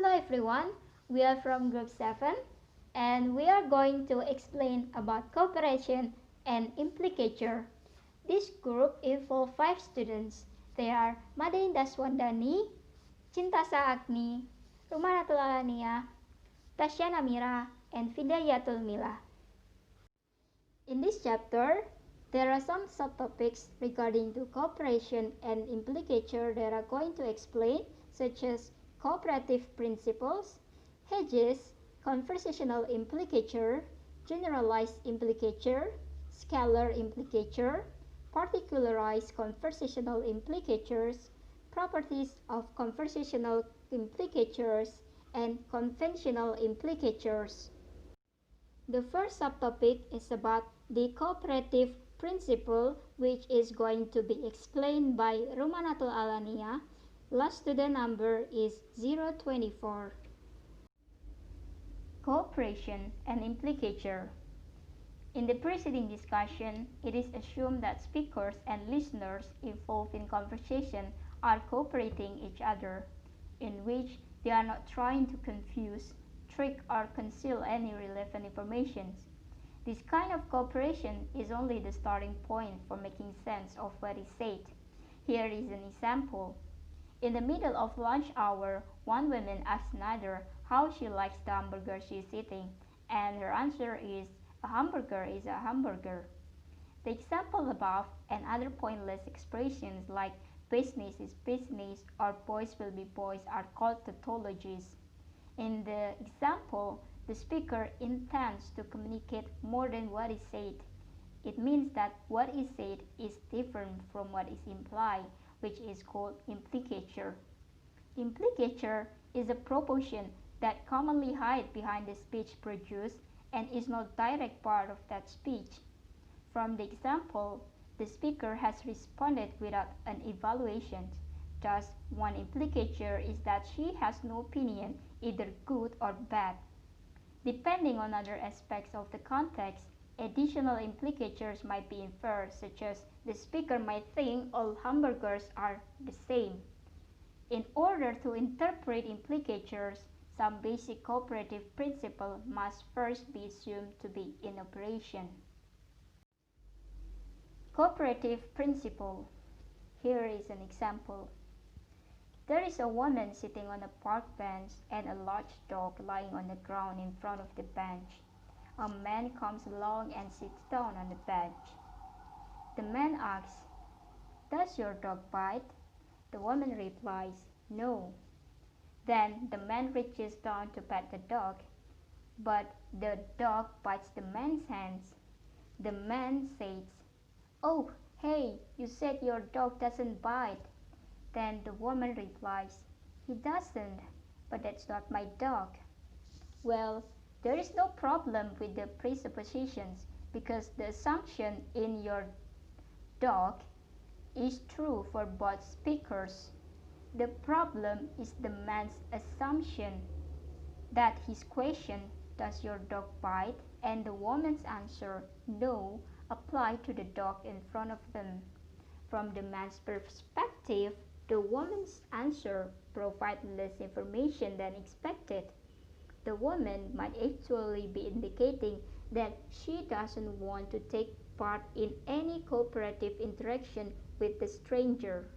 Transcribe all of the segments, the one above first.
Hello everyone, we are from Group 7 and we are going to explain about cooperation and implicature. This group involves 5 students. They are Made Daswandani, Cintasa Agni, Rumanatul Alania, Tasyana Mira, and Fidayatul Mila. In this chapter, there are some subtopics regarding to cooperation and implicature that are going to explain, such as cooperative principles, hedges, conversational implicature, generalized implicature, scalar implicature, particularized conversational implicatures, properties of conversational implicatures, and conventional implicatures. The first subtopic is about the cooperative principle, which is going to be explained by Rumanatul Alania. Last student number is 024. Cooperation and implicature. In the preceding discussion, it is assumed that speakers and listeners involved in conversation are cooperating each other, in which they are not trying to confuse, trick, or conceal any relevant information. This kind of cooperation is only the starting point for making sense of what is said. Here is an example. In the middle of lunch hour, one woman asks another how she likes the hamburger she is eating, and her answer is, "A hamburger is a hamburger." The example above and other pointless expressions like business is business or boys will be boys are called tautologies. In the example, the speaker intends to communicate more than what is said. It means that what is said is different from what is implied, which is called implicature. Implicature is a proposition that commonly hides behind the speech produced and is not direct part of that speech. From the example, the speaker has responded without an evaluation. Thus, one implicature is that she has no opinion, either good or bad. Depending on other aspects of the context, additional implicatures might be inferred, such as the speaker might think all hamburgers are the same. In order to interpret implicatures, some basic cooperative principle must first be assumed to be in operation. Cooperative principle. Here is an example. There is a woman sitting on a park bench and a large dog lying on the ground in front of the bench. A man comes along and sits down on the bench. The man asks, "Does your dog bite?" The woman replies, "No." Then the man reaches down to pet the dog, but the dog bites the man's hands. The man says, "Oh, hey, you said your dog doesn't bite." Then the woman replies, "He doesn't, but that's not my dog." Well, there is no problem with the presuppositions because the assumption in your dog is true for both speakers. The problem is the man's assumption that his question, "Does your dog bite?" and the woman's answer, "No," apply to the dog in front of them. From the man's perspective, the woman's answer provides less information than expected. The woman might actually be indicating that she doesn't want to take part in any cooperative interaction with the stranger.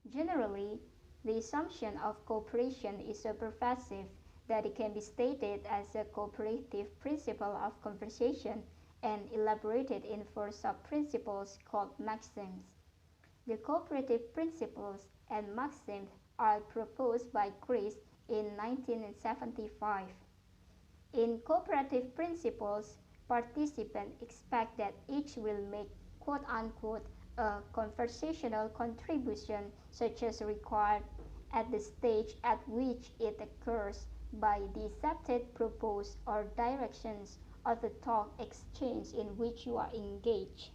Generally, the assumption of cooperation is so pervasive that it can be stated as a cooperative principle of conversation and elaborated in 4 sub-principles called maxims. The cooperative principles and maxims are proposed by Chris in 1975. In cooperative principles, participants expect that each will make quote-unquote a conversational contribution such as required at the stage at which it occurs by the accepted purpose or directions of the talk exchange in which you are engaged.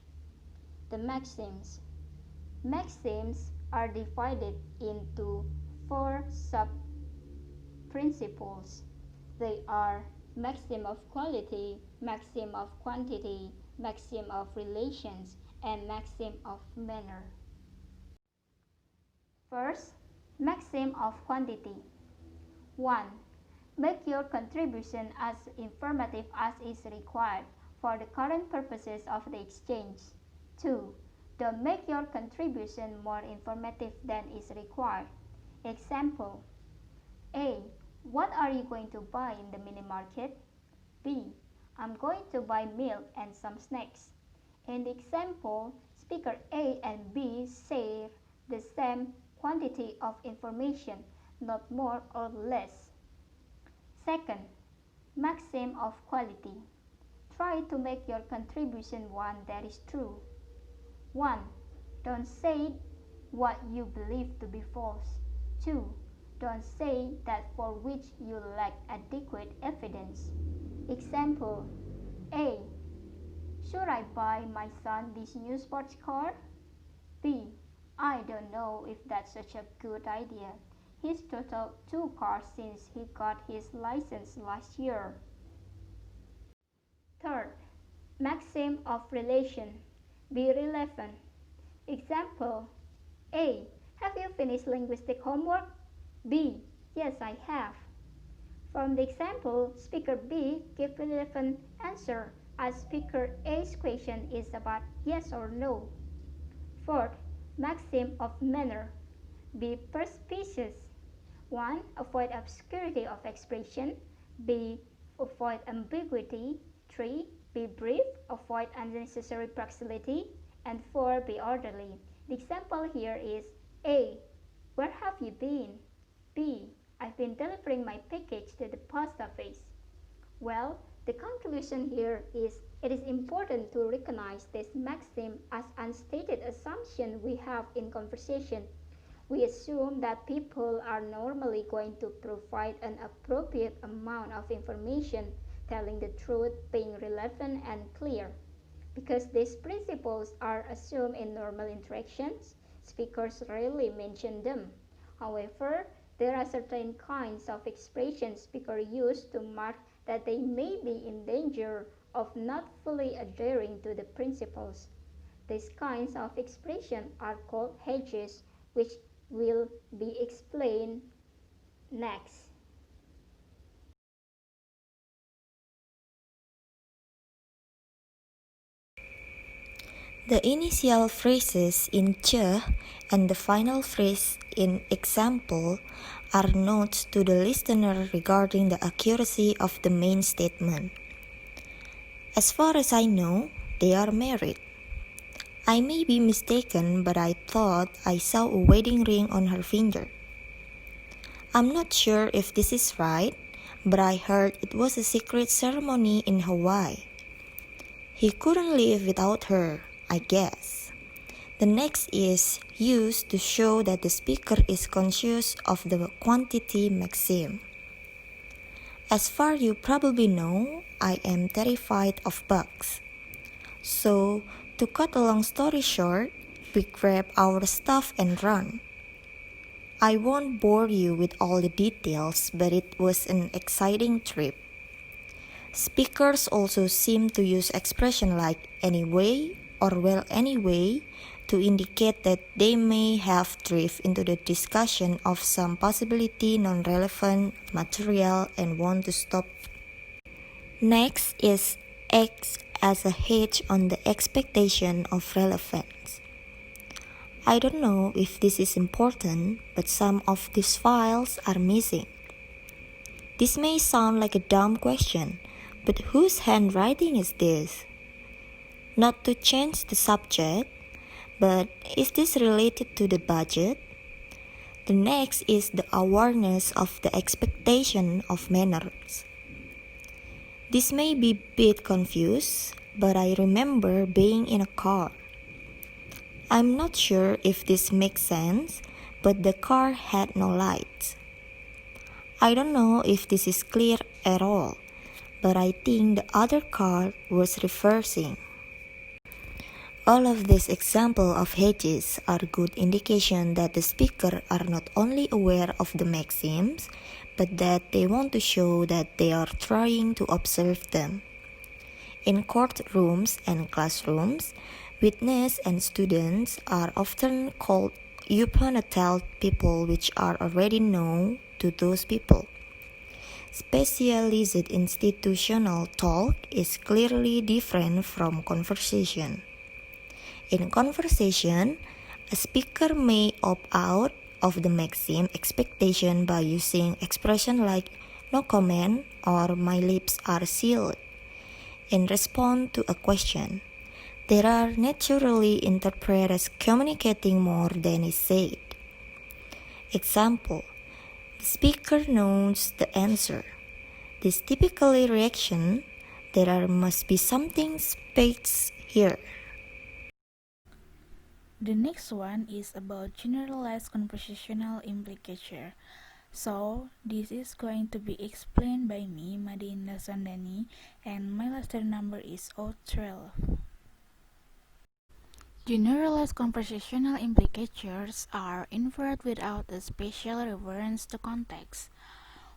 The maxims. Maxims are divided into 4 sub-principles. They are maxim of quality, maxim of quantity, maxim of relations, and maxim of manner. First, Maxim of quantity. 1. Make your contribution as informative as is required for the current purposes of the exchange. 2. Don't make your contribution more informative than is required. Example: A. What are you going to buy in the mini market? B. I'm going to buy milk and some snacks. In the example, speaker A and B share the same quantity of information, not more or less. Second, maxim of quality. Try to make your contribution one that is true. 1. Don't say what you believe to be false. 2. Don't say that for which you lack adequate evidence. Example: A. Should I buy my son this new sports car? B. I don't know if that's such a good idea. He's totaled 2 cars since he got his license last year. Third, maxim of relation. Be relevant. Example: A. Have you finished linguistic homework? B. Yes, I have. From the example, speaker B gives relevant answer as speaker A's question is about yes or no. Fourth, maxim of manner. Be perspicuous. 1. Avoid obscurity of expression. B. Avoid ambiguity. 3. Be brief. Avoid unnecessary proximity. And 4. Be orderly. The example here is: A. Where have you been? B. I've been delivering my package to the post office. Well, the conclusion here is it is important to recognize this maxim as unstated assumption we have in conversation. We assume that people are normally going to provide an appropriate amount of information, telling the truth, being relevant and clear. Because these principles are assumed in normal interactions, speakers rarely mention them. However, there are certain kinds of expressions speakers use to mark that they may be in danger of not fully adhering to the principles. These kinds of expressions are called hedges, which will be explained next. The initial phrases in "ch" and the final phrase in example are notes to the listener regarding the accuracy of the main statement. As far as I know, they are married. I may be mistaken, but I thought I saw a wedding ring on her finger. I'm not sure if this is right, but I heard it was a secret ceremony in Hawaii. He couldn't live without her, I guess. The next is used to show that the speaker is conscious of the quantity maxim. As far you probably know, I am terrified of bugs. So, to cut a long story short, we grab our stuff and run. I won't bore you with all the details, but it was an exciting trip. Speakers also seem to use expressions like anyway or well anyway to indicate that they may have drifted into the discussion of some possibility non-relevant material and want to stop. Next is X as a hedge on the expectation of relevance. I don't know if this is important, but some of these files are missing. This may sound like a dumb question, but whose handwriting is this? Not to change the subject, but is this related to the budget? The next is the awareness of the expectation of manners. This may be a bit confused, but I remember being in a car. I'm not sure if this makes sense, but the car had no lights. I don't know if this is clear at all, but I think the other car was reversing. All of these examples of hedges are good indication that the speaker are not only aware of the maxims, but that they want to show that they are trying to observe them. In courtrooms and classrooms, witnesses and students are often called you wanna tell people which are already known to those people. Specialized institutional talk is clearly different from conversation. In conversation, a speaker may opt out of the maximum expectation by using expressions like no comment or my lips are sealed in response to a question. They are naturally interpreted as communicating more than is said. Example: the speaker knows the answer. This typically reaction, there must be something space here. The next one is about generalized conversational implicature. So, this is going to be explained by me, Madinda Sondani, and my lesson number is 012. Generalized conversational implicatures are inferred without a special reference to context.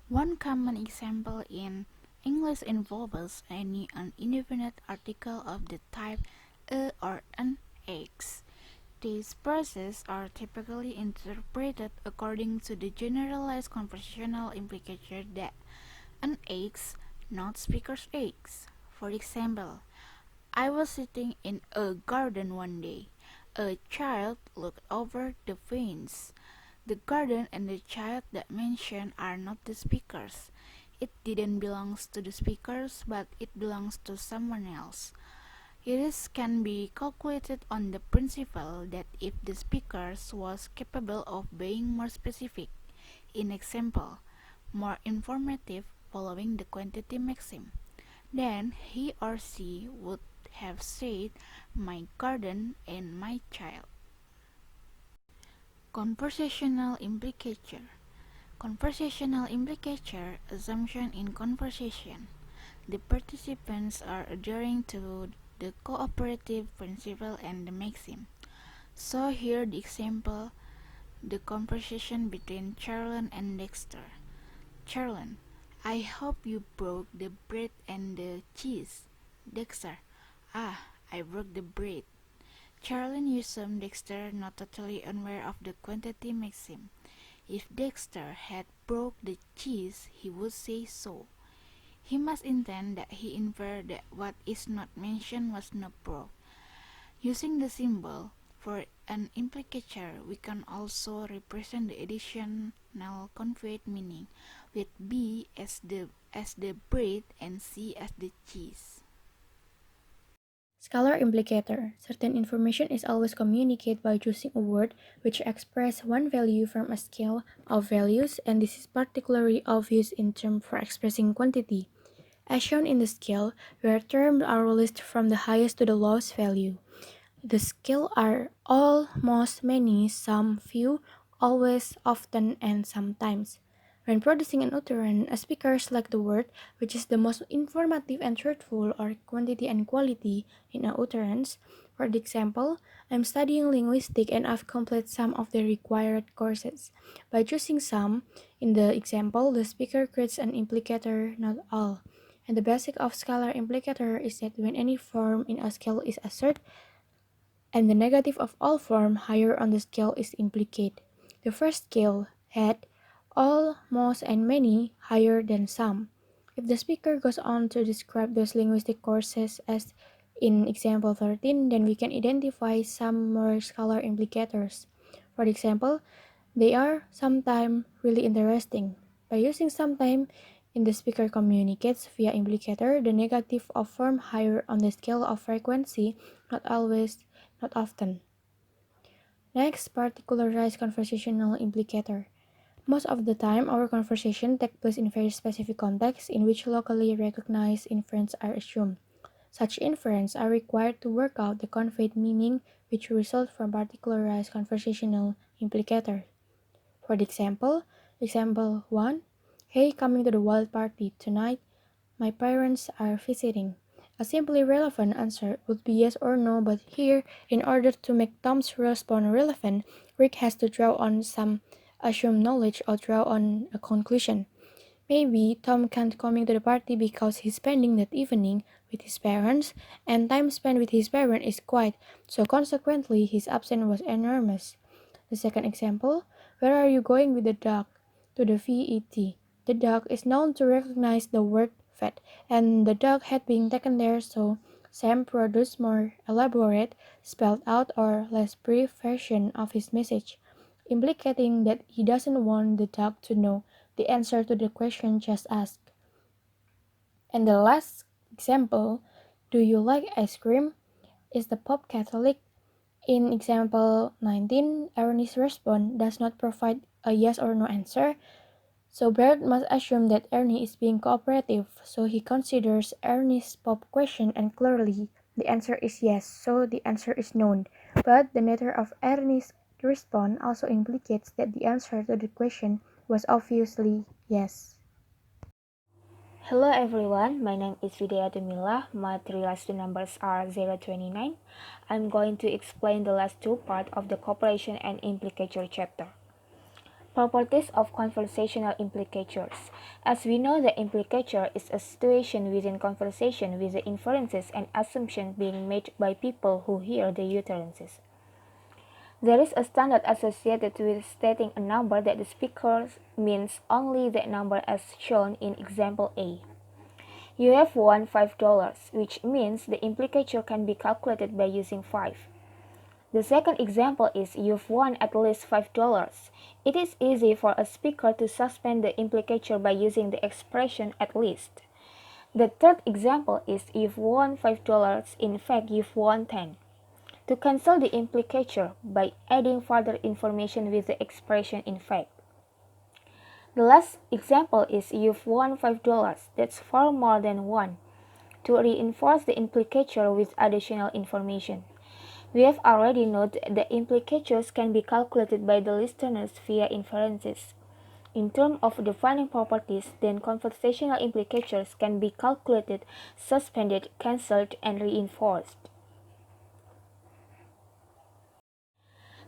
One common example in English involves any an indefinite article of the type a or an x. These phrases are typically interpreted according to the generalized conversational implicature that an x, not speaker's x. For example, I was sitting in a garden one day. A child looked over the fence. The garden and the child that mentioned are not the speakers. It didn't belong to the speakers, but it belongs to someone else. It can be calculated on the principle that if the speakers was capable of being more specific, in example, more informative following the quantity maxim, then he or she would have said my garden and my child. Conversational implicature. Conversational implicature assumption in conversation. The participants are adhering to the cooperative principle and the maxim. So here the example, the conversation between Charlene and Dexter. Charlene, I hope you broke the bread and the cheese. Dexter, I broke the bread. Charlene assumed Dexter not totally unaware of the quantity maxim. If Dexter had broke the cheese, he would say so. He must intend that he inferred that what is not mentioned was not broke. Using the symbol for an implicature, we can also represent the additional conveyed meaning, with B as the bread and C as the cheese. Scalar implicator. Certain information is always communicated by choosing a word which expresses one value from a scale of values, and this is particularly obvious in terms for expressing quantity. As shown in the scale, where terms are listed from the highest to the lowest value. The scale are all, most, many, some, few, always, often, and sometimes. When producing an utterance, a speaker selects the word which is the most informative and truthful, or quantity and quality, in an utterance. For example, I'm studying linguistics and I've completed some of the required courses. By choosing some, in the example, the speaker creates an implicator, not all. And the basic of scalar implicator is that when any form in a scale is asserted, and the negative of all form higher on the scale is implicate. The first scale had all, most, and many higher than some. If the speaker goes on to describe those linguistic courses as in example 13, then we can identify some more scalar implicators. For example, they are sometimes really interesting. By using sometime in the speaker communicates via implicator, the negative of form higher on the scale of frequency, not always, not often. Next, particularized conversational implicator. Most of the time, our conversation takes place in very specific contexts in which locally recognized inferences are assumed. Such inferences are required to work out the conveyed meaning which result from particularized conversational implicator. For the example 1, hey, coming to the wild party tonight, my parents are visiting. A simply relevant answer would be yes or no, but here, in order to make Tom's response relevant, Rick has to draw on some assumed knowledge or draw on a conclusion. Maybe Tom can't coming to the party because he's spending that evening with his parents, and time spent with his parents is quiet, so consequently his absence was enormous. The second example, where are you going with the dog? To the vet. The dog is known to recognize the word vet, and the dog had been taken there, so Sam produced more elaborate, spelled out or less brief version of his message, implicating that he doesn't want the dog to know the answer to the question just asked. And the last example, do you like ice cream? Is the Pope Catholic? In example 19, Ernie's response does not provide a yes or no answer, so Bert must assume that Ernie is being cooperative, so he considers Ernie's pop question and clearly the answer is yes, so the answer is known. But the nature of Ernie's response also implicates that the answer to the question was obviously yes. Hello everyone, my name is Vidya Dumila. My three last two numbers are 029. I'm going to explain the last two parts of the cooperation and implicature chapter. Properties of conversational implicatures. As we know, the implicature is a situation within conversation with the inferences and assumptions being made by people who hear the utterances. There is a standard associated with stating a number that the speaker means only that number as shown in example A. You have won $5, which means the implicature can be calculated by using 5. The second example is you've won at least $5. It is easy for a speaker to suspend the implicature by using the expression at least. The third example is you've won $5, in fact you've won 10. To cancel the implicature by adding further information with the expression in fact. The last example is you've won $5, that's far more than 1. To reinforce the implicature with additional information. We have already noted that implicatures can be calculated by the listeners via inferences. In terms of defining properties, then conversational implicatures can be calculated, suspended, cancelled, and reinforced.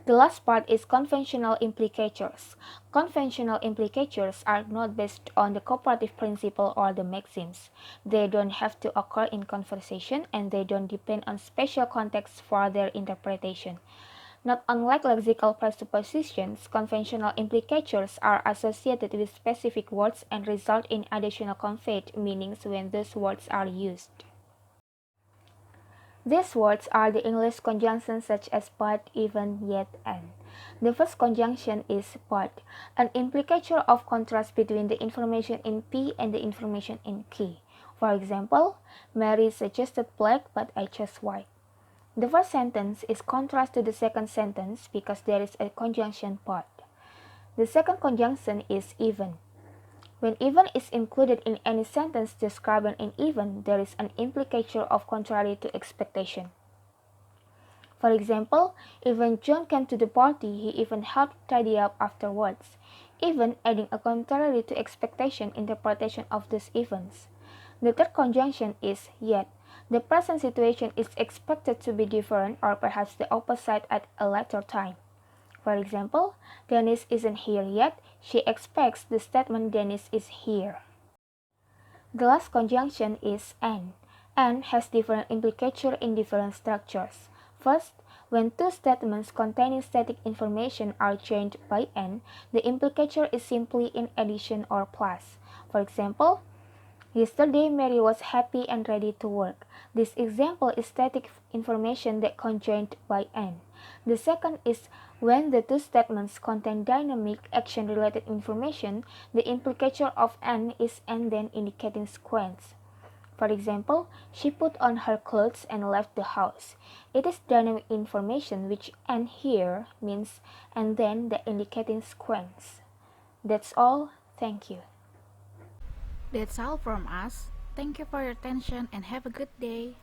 The last part is conventional implicatures. Conventional implicatures are not based on the cooperative principle or the maxims. They don't have to occur in conversation and they don't depend on special context for their interpretation. Not unlike lexical presuppositions, conventional implicatures are associated with specific words and result in additional conveyed meanings when those words are used. These words are the English conjunctions such as but, even, yet, and. The first conjunction is but, an implicature of contrast between the information in P and the information in Q. For example, Mary suggested black but I chose white. The first sentence is contrast to the second sentence because there is a conjunction but. The second conjunction is even. When even is included in any sentence describing an event, there is an implicature of contrary to expectation. For example, even John came to the party, he even helped tidy up afterwards, even adding a contrary to expectation interpretation of these events. The third conjunction is yet. The present situation is expected to be different or perhaps the opposite at a later time. For example, Dennis isn't here yet. She expects the statement Dennis is here. The last conjunction is and. And has different implicature in different structures. First, when two statements containing static information are changed by and, the implicature is simply in addition or plus. For example, yesterday Mary was happy and ready to work. This example is static information that conjoined by and. The second is when the two statements contain dynamic action-related information, the implicature of and is and then indicating sequence. For example, she put on her clothes and left the house. It is dynamic information which and here means and then the indicating sequence. That's all. Thank you. That's all from us. Thank you for your attention and have a good day.